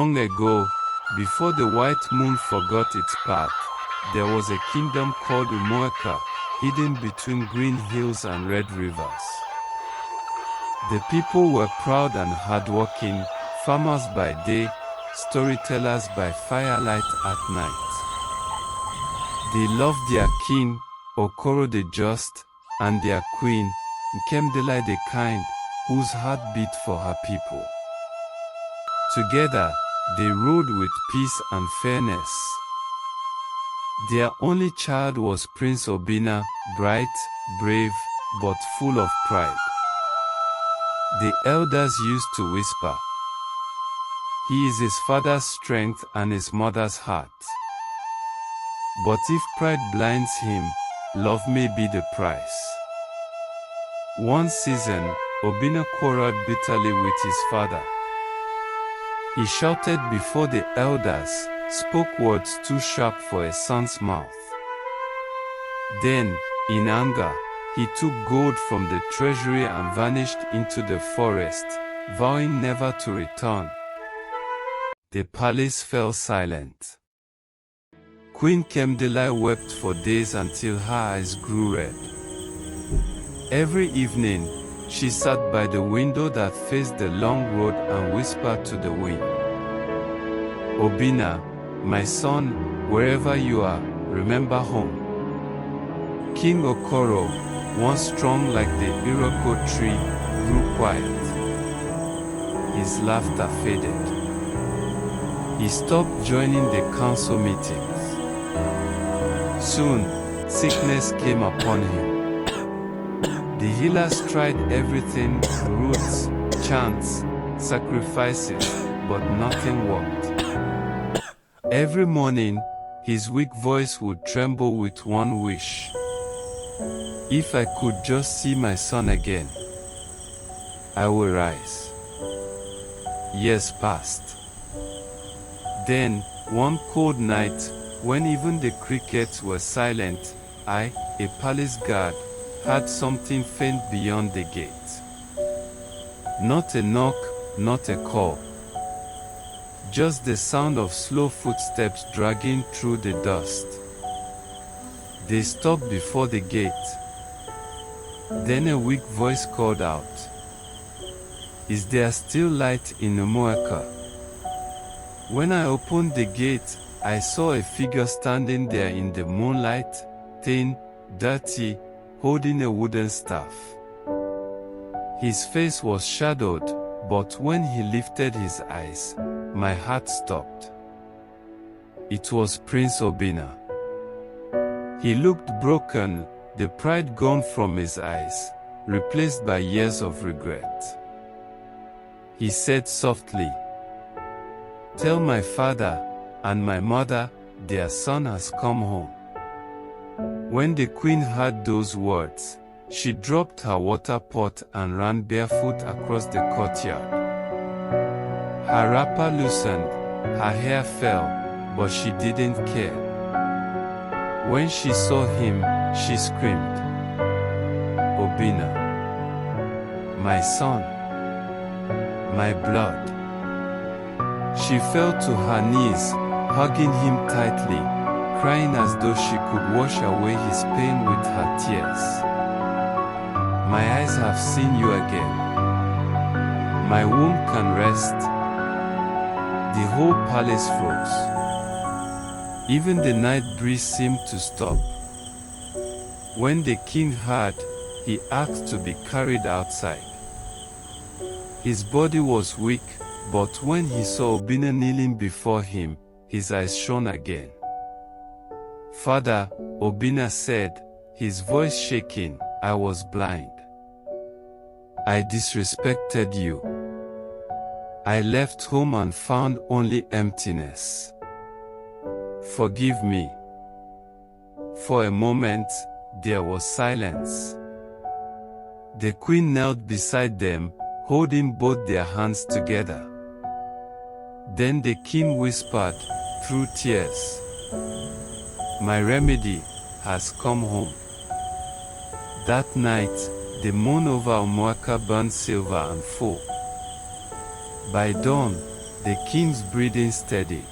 Long ago, before the white moon forgot its path, there was a kingdom called Umuaka, hidden between green hills and red rivers. The people were proud and hardworking, farmers by day, storytellers by firelight at night. They loved their king, Okoro the Just, and their queen, Nkemdela the Kind, whose heart beat for her people. Together, they ruled with peace and fairness. Their only child was Prince Obinna, bright, brave, but full of pride. The elders used to whisper, "He is his father's strength and his mother's heart." But if pride blinds him, love may be the price. One season, Obinna quarreled bitterly with his father. He shouted before the elders, spoke words too sharp for a son's mouth. Then, in anger, he took gold from the treasury and vanished into the forest, vowing never to return. The palace fell silent. Queen Nkemdela wept for days until her eyes grew red. Every evening, she sat by the window that faced the long road and whispered to the wind, "Obinna, my son, wherever you are, remember home." King Okoro, once strong like the Iroko tree, grew quiet. His laughter faded. He stopped joining the council meetings. Soon, sickness came upon him. The healers tried everything, roots, chants, sacrifices, but nothing worked. Every morning, his weak voice would tremble with one wish. "If I could just see my son again, I will rise." Years passed. Then, one cold night, when even the crickets were silent, I, a palace guard, heard something faint beyond the gate. Not a knock, not a call. Just the sound of slow footsteps dragging through the dust. They stopped before the gate. Then a weak voice called out, "Is there still light in Umuaka?" When I opened the gate, I saw a figure standing there in the moonlight, thin, dirty, holding a wooden staff. His face was shadowed, but when he lifted his eyes, my heart stopped. It was Prince Obinna. He looked broken, the pride gone from his eyes, replaced by years of regret. He said softly, "Tell my father and my mother their son has come home." When the queen heard those words, she dropped her water pot and ran barefoot across the courtyard. Her wrapper loosened, her hair fell, but she didn't care. When she saw him, she screamed, "Obinna, my son, my blood." She fell to her knees, hugging him tightly, crying as though she could wash away his pain with her tears. "My eyes have seen you again. My womb can rest." The whole palace froze. Even the night breeze seemed to stop. When the king heard, he asked to be carried outside. His body was weak, but when he saw Obinna kneeling before him, his eyes shone again. "Father," Obinna said, his voice shaking, "I was blind. I disrespected you. I left home and found only emptiness. Forgive me." For a moment, there was silence. The queen knelt beside them, holding both their hands together. Then the king whispered, through tears, "My remedy has come home." That night, the moon over Umuaka burned silver and full. By dawn, The king's breathing steadied.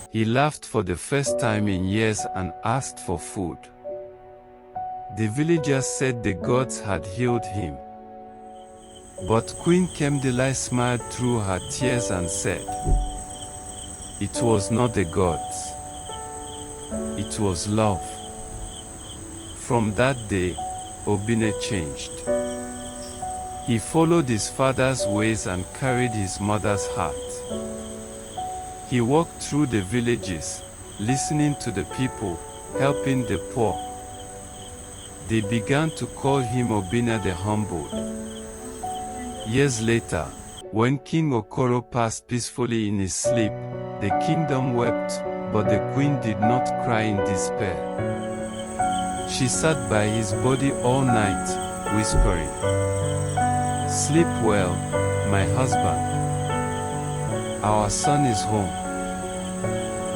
He laughed for the first time in years and asked for food. The villagers said the gods had healed him. But Queen Kemdilai smiled through her tears and said, "It was not the gods. It was love." From that day, Obinna changed. He followed his father's ways and carried his mother's heart. He walked through the villages, listening to the people, helping the poor. They began to call him Obinna the Humbled. Years later, when King Okoro passed peacefully in his sleep, the kingdom wept, but the queen did not cry in despair. She sat by his body all night, whispering, "Sleep well, my husband. Our son is home."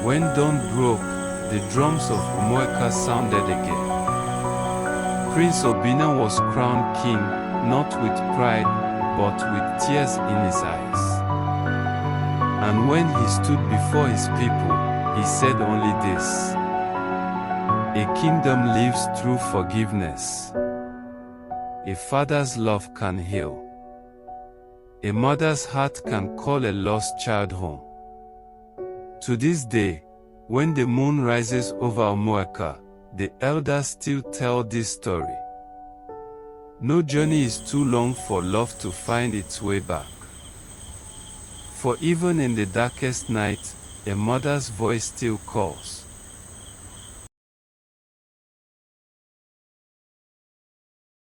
When dawn broke, the drums of Umuaka sounded again. Prince Obinna was crowned king, not with pride, but with tears in his eyes. And when he stood before his people, he said only this: "A kingdom lives through forgiveness. A father's love can heal. A mother's heart can call a lost child home." To this day, when the moon rises over Umuaka, the elders still tell this story. No journey is too long for love to find its way back. For even in the darkest night, a mother's voice still calls.